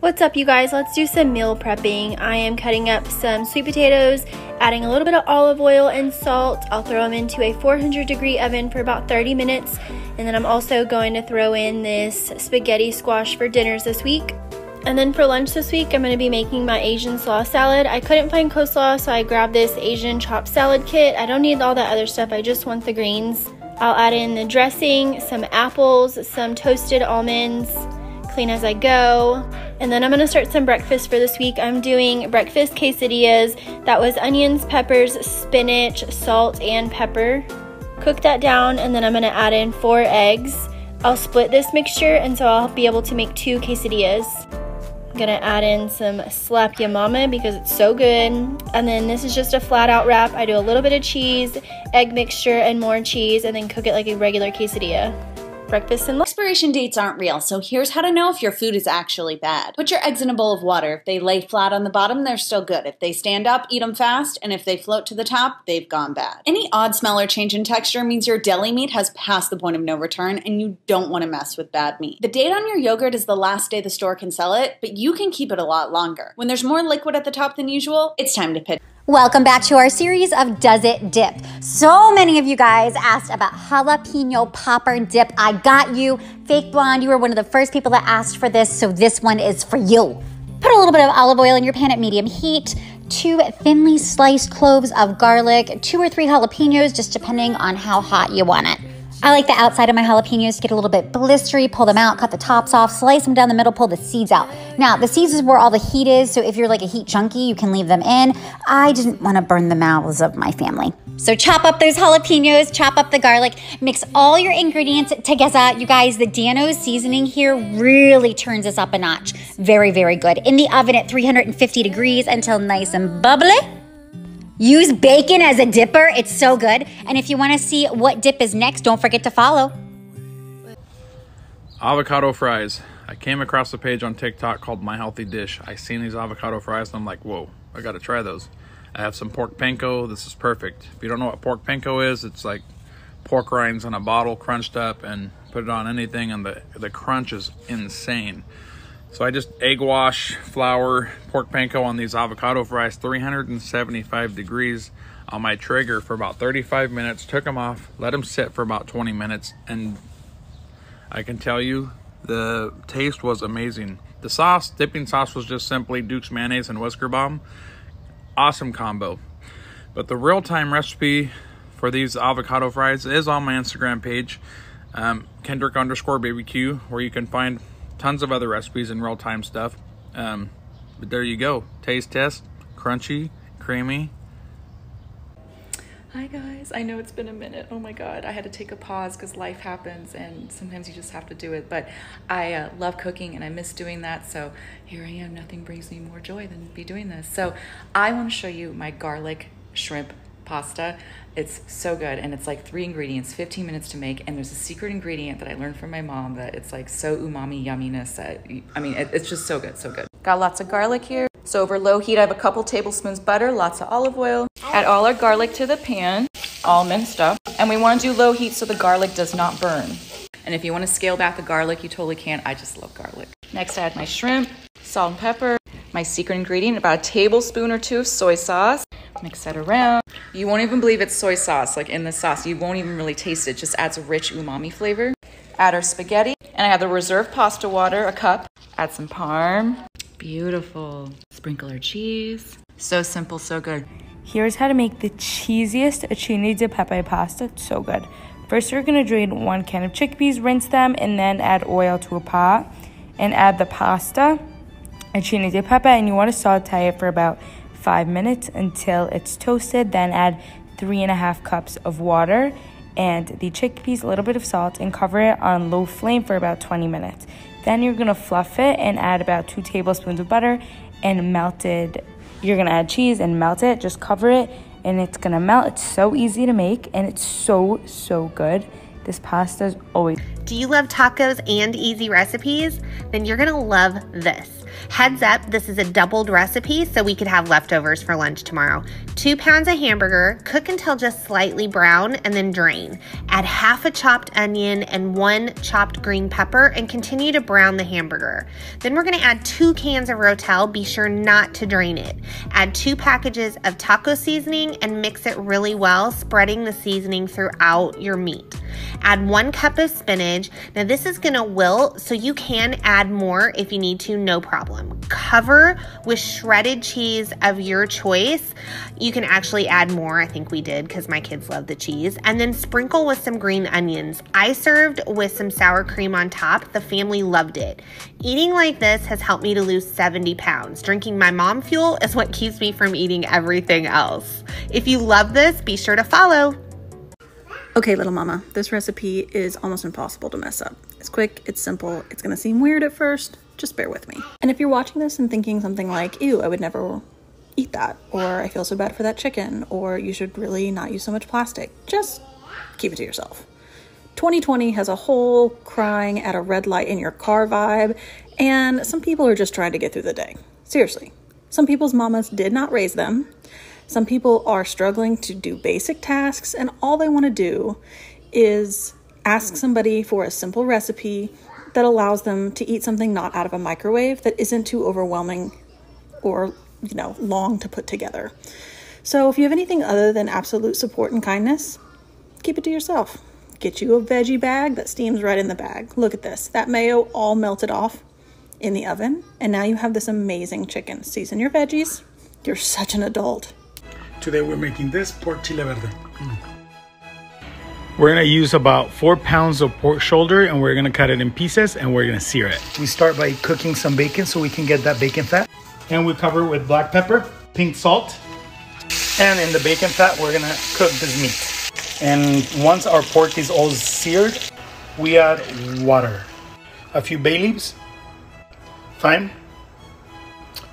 What's up, you guys? Let's do some meal prepping. I am cutting up some sweet potatoes, adding a little bit of olive oil and salt. I'll throw them into a 400-degree oven for about 30 minutes. And then I'm also going to throw in this spaghetti squash for dinners this week. And then for lunch this week, I'm going to be making my Asian slaw salad. I couldn't find coleslaw, so I grabbed this Asian chopped salad kit. I don't need all that other stuff. I just want the greens. I'll add in the dressing, some apples, some toasted almonds, clean as I go. And then I'm gonna start some breakfast for this week. I'm doing breakfast quesadillas. That was onions, peppers, spinach, salt, and pepper. Cook that down, and then I'm gonna add in 4 eggs. I'll split this mixture, and so I'll be able to make 2 quesadillas. I'm gonna add in some slap ya mama because it's so good. And then this is just a flat out wrap. I do a little bit of cheese, egg mixture, and more cheese, and then cook it like a regular quesadilla. Breakfast and lunch. Expiration dates aren't real, so here's how to know if your food is actually bad. Put your eggs in a bowl of water. If they lay flat on the bottom, they're still good. If they stand up, eat them fast, and if they float to the top, they've gone bad. Any odd smell or change in texture means your deli meat has passed the point of no return, and you don't want to mess with bad meat. The date on your yogurt is the last day the store can sell it, but you can keep it a lot longer. When there's more liquid at the top than usual, it's time to pitch. Welcome back to our series of Does It Dip. So many of you guys asked about Jalapeno Popper Dip. I got you. Fake Blonde, you were one of the first people that asked for this, so this one is for you. Put a little bit of olive oil in your pan at medium heat, 2 thinly sliced cloves of garlic, 2 or 3 jalapenos, just depending on how hot you want it. I like the outside of my jalapenos to get a little bit blistery. Pull them out, cut the tops off, slice them down the middle, pull the seeds out. Now, the seeds is where all the heat is, so if you're like a heat junkie, you can leave them in. I didn't want to burn the mouths of my family. So chop up those jalapenos, chop up the garlic, mix all your ingredients together. You guys, the Dano's seasoning here really turns this up a notch. Very, very good. In the oven at 350 degrees until nice and bubbly. Use bacon as a dipper. It's so good. And if you want to see what dip is next, don't forget to follow. Avocado fries. I came across a page on TikTok called My Healthy Dish. I seen these avocado fries and I'm like, whoa, I got to try those. I have some pork panko. This is perfect. If you don't know what pork panko is, it's like pork rinds in a bottle crunched up and put it on anything, and the crunch is insane. So I just egg wash, flour, pork panko on these avocado fries, 375 degrees on my Traeger for about 35 minutes. Took them off, let them sit for about 20 minutes, and I can tell you the taste was amazing. The sauce, dipping sauce, was just simply Duke's mayonnaise and Whisker Balm. Awesome combo. But the real-time recipe for these avocado fries is on my Instagram page, Kendrick_BBQ, where you can find tons of other recipes and real-time stuff. But there you go. Taste test. Crunchy, creamy. Hi guys, I know it's been a minute. Oh my god, I had to take a pause because life happens and sometimes you just have to do it. But I love cooking and I miss doing that, so here I am. Nothing brings me more joy than be doing this. So I want to show you my garlic shrimp pasta. It's so good, and it's like 3 ingredients, 15 minutes to make, and there's a secret ingredient that I learned from my mom that it's like so umami yumminess that, I mean, it's just so good, so good. Got lots of garlic here. So over low heat, I have a couple tablespoons butter, lots of olive oil. Add all our garlic to the pan, all minced up, and we want to do low heat so the garlic does not burn. And if you want to scale back the garlic, you totally can. I just love garlic. Next, I add my shrimp, salt and pepper, my secret ingredient, about a tablespoon or 2 of soy sauce. Mix that around. You won't even believe it's soy sauce, like in the sauce. You won't even really taste it. It just adds a rich umami flavor. Add our spaghetti. And I have the reserved pasta water, a cup. Add some parm. Beautiful. Sprinkle our cheese. So simple, so good. Here's how to make the cheesiest acini di pepe pasta. It's so good. First, you're going to drain 1 can of chickpeas, rinse them, and then add oil to a pot. And add the pasta, acini di pepe, and you want to saute it for about 5 minutes until it's toasted. Then add 3.5 cups of water and the chickpeas, a little bit of salt, and cover it on low flame for about 20 minutes. Then you're going to fluff it and add about 2 tablespoons of butter and you're going to add cheese and melt it. Just cover it and it's going to melt. It's so easy to make and it's so, so good. This pasta is always... Do you love tacos and easy recipes? Then you're gonna love this. Heads up, this is a doubled recipe, so we could have leftovers for lunch tomorrow. 2 pounds of hamburger, cook until just slightly brown, and then drain. Add half a chopped onion and 1 chopped green pepper and continue to brown the hamburger. Then we're going to add 2 cans of Rotel. Be sure not to drain it. Add 2 packages of taco seasoning and mix it really well, spreading the seasoning throughout your meat. Add 1 cup of spinach. Now this is going to wilt, so you can add more if you need to, no problem. Cover with shredded cheese of your choice. You can actually add more. I think we did because my kids love the cheese. And then sprinkle with some green onions. I served with some sour cream on top. The family loved it. Eating like this has helped me to lose 70 pounds. Drinking my mom fuel is what keeps me from eating everything else. If you love this, be sure to follow. Okay, little mama, this recipe is almost impossible to mess up. It's quick, it's simple, it's gonna seem weird at first, just bear with me. And if you're watching this and thinking something like, ew, I would never eat that, or I feel so bad for that chicken, or you should really not use so much plastic, just keep it to yourself. 2020 has a whole crying at a red light in your car vibe, and some people are just trying to get through the day. Seriously. Some people's mamas did not raise them. Some people are struggling to do basic tasks, and all they want to do is ask somebody for a simple recipe that allows them to eat something not out of a microwave that isn't too overwhelming or, long to put together. So if you have anything other than absolute support and kindness, keep it to yourself. Get you a veggie bag that steams right in the bag. Look at this. That mayo all melted off in the oven, and now you have this amazing chicken. Season your veggies. You're such an adult. Today we're making this pork chile verde. We're gonna use about 4 pounds of pork shoulder, and we're gonna cut it in pieces and we're gonna sear it. We start by cooking some bacon so we can get that bacon fat. And we cover it with black pepper, pink salt. And in the bacon fat, we're gonna cook this meat. And once our pork is all seared, we add water. A few bay leaves, thyme,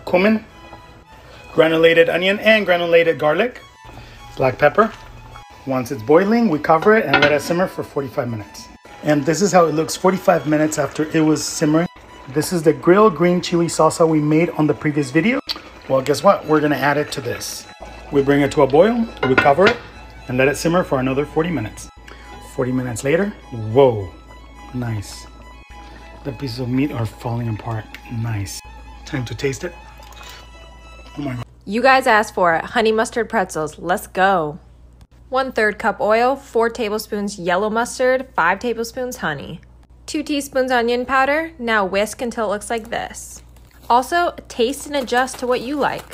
cumin, granulated onion and granulated garlic, black pepper. Once it's boiling, we cover it and let it simmer for 45 minutes. And this is how it looks 45 minutes after it was simmering. This is the grilled green chili salsa we made on the previous video. Well, guess what? We're gonna add it to this. We bring it to a boil, we cover it, and let it simmer for another 40 minutes. 40 minutes later, whoa, nice. The pieces of meat are falling apart, nice. Time to taste it. Oh my God. You guys asked for it. Honey mustard pretzels. Let's go. 1/3 cup oil, 4 tablespoons yellow mustard, 5 tablespoons honey. 2 teaspoons onion powder. Now whisk until it looks like this. Also, taste and adjust to what you like.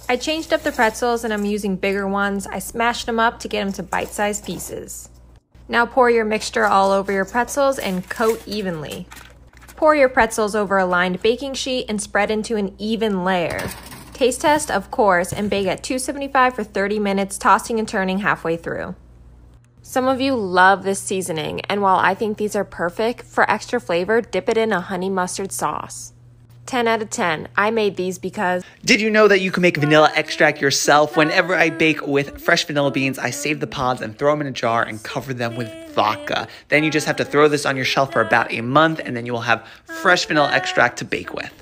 I changed up the pretzels and I'm using bigger ones. I smashed them up to get them to bite-sized pieces. Now pour your mixture all over your pretzels and coat evenly. Pour your pretzels over a lined baking sheet and spread into an even layer. Taste test, of course, and bake at 275 for 30 minutes, tossing and turning halfway through. Some of you love this seasoning, and while I think these are perfect, for extra flavor, dip it in a honey mustard sauce. 10 out of 10. I made these because... Did you know that you can make vanilla extract yourself? Whenever I bake with fresh vanilla beans, I save the pods and throw them in a jar and cover them with vodka. Then you just have to throw this on your shelf for about a month, and then you will have fresh vanilla extract to bake with.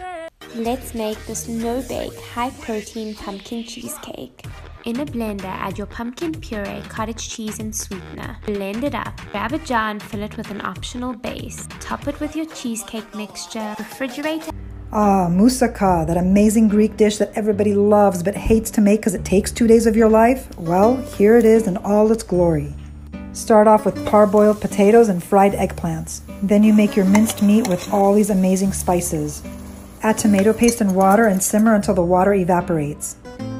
Let's make this no-bake, high-protein pumpkin cheesecake. In a blender, add your pumpkin puree, cottage cheese, and sweetener. Blend it up. Grab a jar and fill it with an optional base. Top it with your cheesecake mixture. Refrigerate. Ah, moussaka, that amazing Greek dish that everybody loves but hates to make because it takes 2 days of your life. Well, here it is in all its glory. Start off with parboiled potatoes and fried eggplants. Then you make your minced meat with all these amazing spices. Add tomato paste and water and simmer until the water evaporates.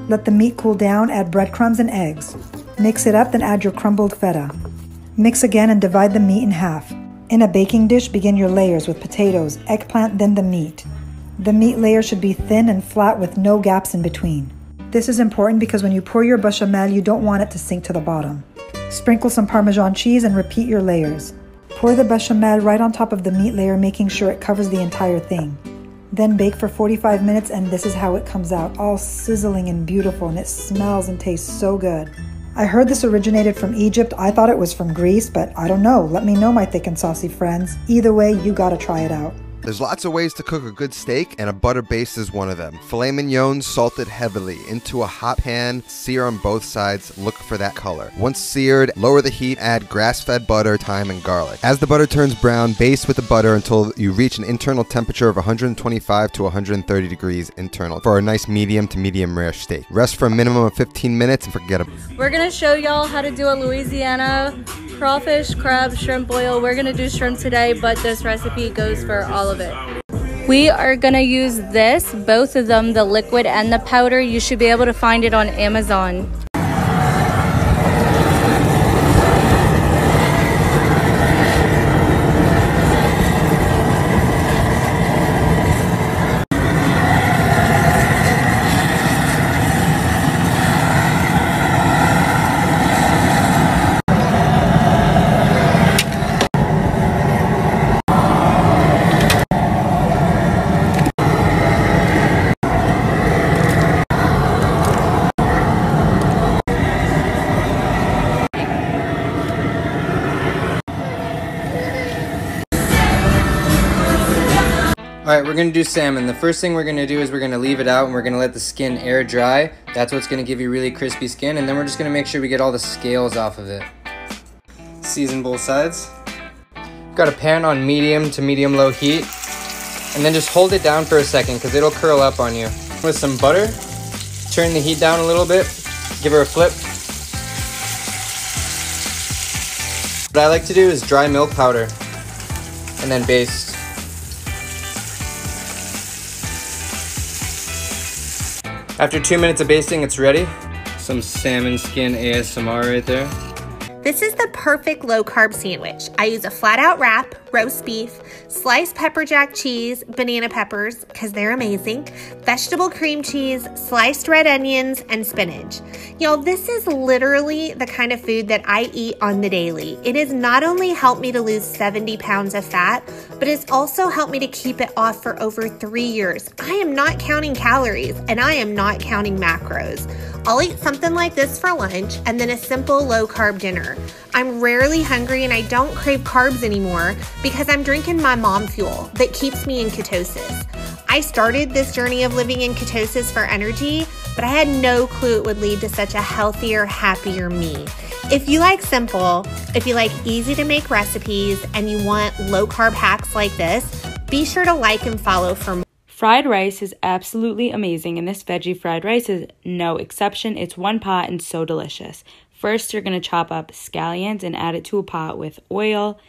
Let the meat cool down, add breadcrumbs and eggs. Mix it up, then add your crumbled feta. Mix again and divide the meat in half. In a baking dish, begin your layers with potatoes, eggplant, then the meat. The meat layer should be thin and flat with no gaps in between. This is important because when you pour your bechamel, you don't want it to sink to the bottom. Sprinkle some Parmesan cheese and repeat your layers. Pour the bechamel right on top of the meat layer, making sure it covers the entire thing. Then bake for 45 minutes and this is how it comes out, all sizzling and beautiful, and it smells and tastes so good. I heard this originated from Egypt. I thought it was from Greece, but I don't know. Let me know, my thick and saucy friends. Either way, you gotta try it out. There's lots of ways to cook a good steak, and a butter base is one of them. Filet mignon salted heavily into a hot pan, sear on both sides, look for that color. Once seared, lower the heat, add grass-fed butter, thyme, and garlic. As the butter turns brown, baste with the butter until you reach an internal temperature of 125 to 130 degrees internal for a nice medium to medium rare steak. Rest for a minimum of 15 minutes and forget about it. We're gonna show y'all how to do a Louisiana crawfish, crab, shrimp boil. We're gonna do shrimp today, but this recipe goes for all of it. We are gonna use this, both of them, the liquid and the powder. You should be able to find it on Amazon. Alright, we're going to do salmon. The first thing we're going to do is we're going to leave it out and we're going to let the skin air dry. That's what's going to give you really crispy skin, and then we're just going to make sure we get all the scales off of it. Season both sides. Got a pan on medium to medium-low heat, and then just hold it down for a second because it'll curl up on you. With some butter, turn the heat down a little bit, give her a flip. What I like to do is dry milk powder and then baste. After 2 minutes of basting, it's ready. Some salmon skin ASMR right there. This is the perfect low-carb sandwich. I use a flat-out wrap, roast beef, sliced pepper jack cheese, banana peppers, because they're amazing, vegetable cream cheese, sliced red onions, and spinach. Y'all, this is literally the kind of food that I eat on the daily. It has not only helped me to lose 70 pounds of fat, but it's also helped me to keep it off for over 3 years. I am not counting calories, and I am not counting macros. I'll eat something like this for lunch and then a simple low-carb dinner. I'm rarely hungry and I don't crave carbs anymore because I'm drinking my mom fuel that keeps me in ketosis. I started this journey of living in ketosis for energy, but I had no clue it would lead to such a healthier, happier me. If you like simple, if you like easy to make recipes, and you want low-carb hacks like this, be sure to like and follow for more. Fried rice is absolutely amazing, and this veggie fried rice is no exception. It's one pot and so delicious. First, you're going to chop up scallions and add it to a pot with oil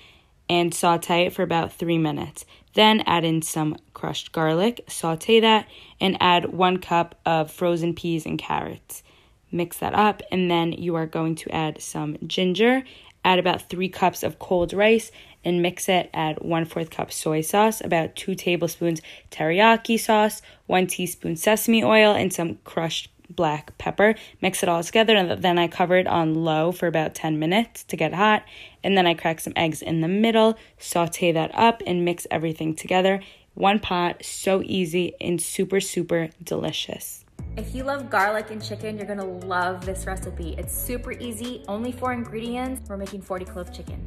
and saute it for about 3 minutes. Then add in some crushed garlic, saute that, and add 1 cup of frozen peas and carrots. Mix that up, and then you are going to add some ginger. Add about 3 cups of cold rice and mix it. Add 1/4 cup soy sauce, about 2 tablespoons teriyaki sauce, 1 teaspoon sesame oil, and some crushed black pepper. Mix it all together, and then I cover it on low for about 10 minutes to get hot. And then I crack some eggs in the middle, saute that up, and mix everything together. One pot, so easy and super, super delicious. If you love garlic and chicken, you're gonna love this recipe. It's super easy, only 4 ingredients. We're making 40 clove chicken.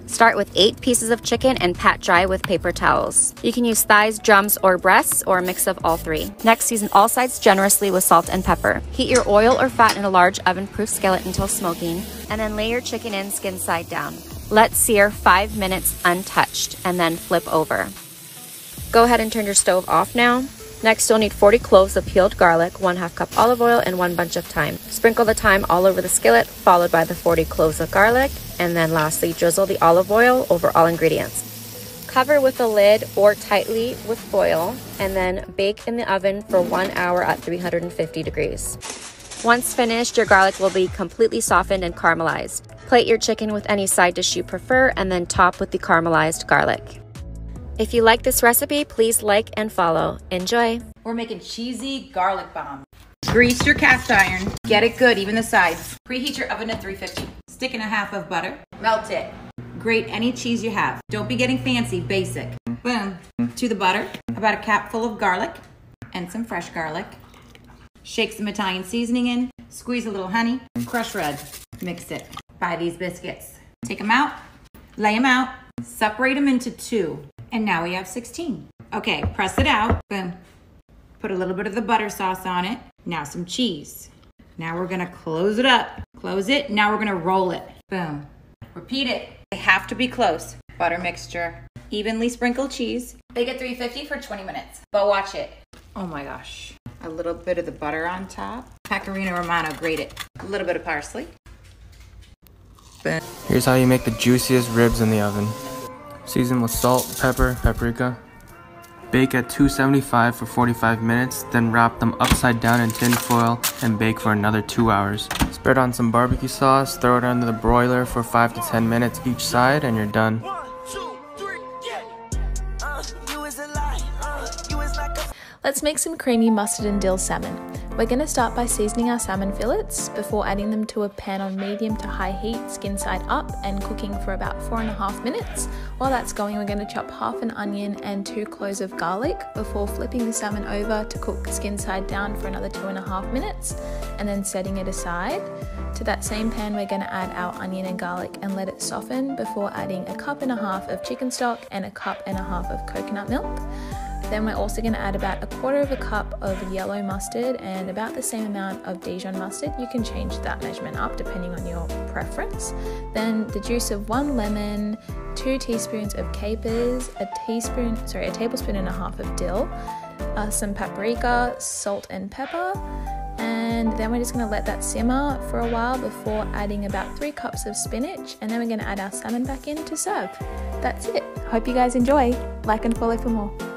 Start with 8 pieces of chicken and pat dry with paper towels. You can use thighs, drums, or breasts, or a mix of all 3. Next, season all sides generously with salt and pepper. Heat your oil or fat in a large oven-proof skillet until smoking, and then lay your chicken in skin side down. Let sear 5 minutes untouched, and then flip over. Go ahead and turn your stove off now. Next, you'll need 40 cloves of peeled garlic, 1/2 cup olive oil, and 1 bunch of thyme. Sprinkle the thyme all over the skillet, followed by the 40 cloves of garlic, and then lastly, drizzle the olive oil over all ingredients. Cover with a lid or tightly with foil, and then bake in the oven for 1 hour at 350 degrees. Once finished, your garlic will be completely softened and caramelized. Plate your chicken with any side dish you prefer, and then top with the caramelized garlic. If you like this recipe, please like and follow. Enjoy. We're making cheesy garlic bomb. Grease your cast iron. Get it good, even the sides. Preheat your oven at 350. Stick in a half of butter. Melt it. Grate any cheese you have. Don't be getting fancy, basic. Boom. To the butter, about a cap full of garlic and some fresh garlic. Shake some Italian seasoning in. Squeeze a little honey. Crush red. Mix it. Buy these biscuits. Take them out. Lay them out. Separate them into 2. And now we have 16. Okay, press it out. Boom. Put a little bit of the butter sauce on it. Now some cheese. Now we're gonna close it up. Close it. Now we're gonna roll it. Boom. Repeat it. They have to be close. Butter mixture. Evenly sprinkled cheese. Bake at 350 for 20 minutes. But watch it. Oh my gosh. A little bit of the butter on top. Pecorino Romano, grate it. A little bit of parsley. Boom. Here's how you make the juiciest ribs in the oven. Season with salt, pepper, paprika. Bake at 275 for 45 minutes, then wrap them upside down in tin foil and bake for another 2 hours. Spread on some barbecue sauce, throw it under the broiler for 5 to 10 minutes each side, and you're done. Let's make some creamy mustard and dill salmon. We're going to start by seasoning our salmon fillets before adding them to a pan on medium to high heat, skin side up, and cooking for about 4.5 minutes. While that's going, we're going to chop half an onion and 2 cloves of garlic before flipping the salmon over to cook skin side down for another 2.5 minutes, and then setting it aside. To that same pan, we're going to add our onion and garlic and let it soften before adding 1.5 cups of chicken stock and 1.5 cups of coconut milk. Then we're also going to add about 1/4 cup of yellow mustard and about the same amount of Dijon mustard. You can change that measurement up depending on your preference. Then the juice of 1 lemon, 2 teaspoons of capers, a tablespoon and a half of dill, some paprika, salt and pepper. And then we're just going to let that simmer for a while before adding about 3 cups of spinach, and then we're going to add our salmon back in to serve. That's it. Hope you guys enjoy. Like and follow for more.